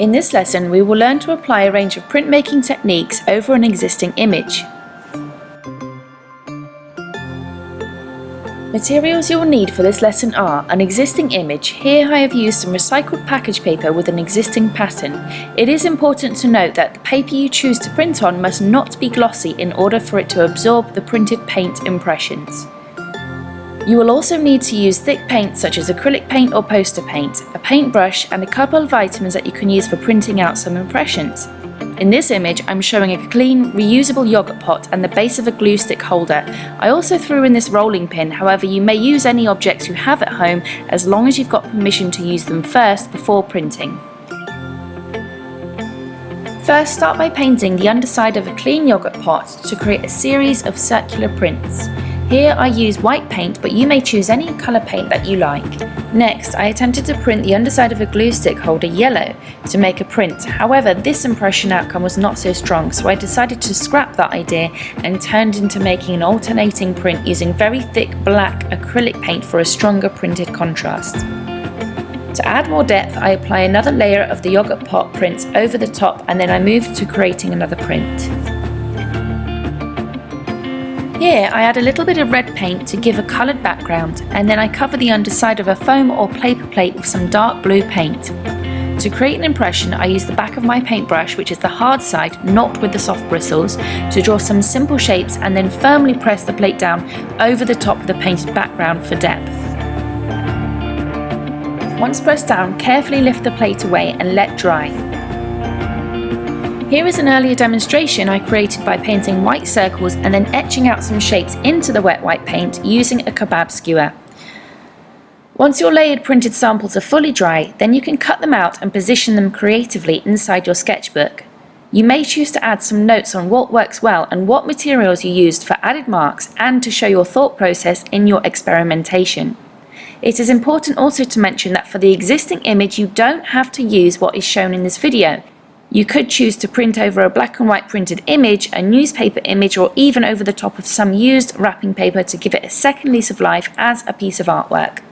In this lesson, we will learn to apply a range of printmaking techniques over an existing image. Materials you will need for this lesson are an existing image. Here I have used some recycled package paper with an existing pattern. It is important to note that the paper you choose to print on must not be glossy in order for it to absorb the printed paint impressions. You will also need to use thick paint such as acrylic paint or poster paint, a paintbrush and a couple of items that you can use for printing out some impressions. In this image I'm showing a clean, reusable yogurt pot and the base of a glue stick holder. I also threw in this rolling pin, however you may use any objects you have at home as long as you've got permission to use them first before printing. First, start by painting the underside of a clean yogurt pot to create a series of circular prints. Here I use white paint, but you may choose any colour paint that you like. Next, I attempted to print the underside of a glue stick holder yellow to make a print. However, this impression outcome was not so strong, so I decided to scrap that idea and turned into making an alternating print using very thick black acrylic paint for a stronger printed contrast. To add more depth, I apply another layer of the yogurt pot prints over the top and then I move to creating another print. Here I add a little bit of red paint to give a coloured background and then I cover the underside of a foam or paper plate with some dark blue paint. To create an impression I use the back of my paintbrush, which is the hard side, not with the soft bristles, to draw some simple shapes and then firmly press the plate down over the top of the painted background for depth. Once pressed down, carefully lift the plate away and let dry. Here is an earlier demonstration I created by painting white circles and then etching out some shapes into the wet white paint using a kebab skewer. Once your layered printed samples are fully dry, then you can cut them out and position them creatively inside your sketchbook. You may choose to add some notes on what works well and what materials you used for added marks and to show your thought process in your experimentation. It is important also to mention that for the existing image you don't have to use what is shown in this video. You could choose to print over a black and white printed image, a newspaper image, or even over the top of some used wrapping paper to give it a second lease of life as a piece of artwork.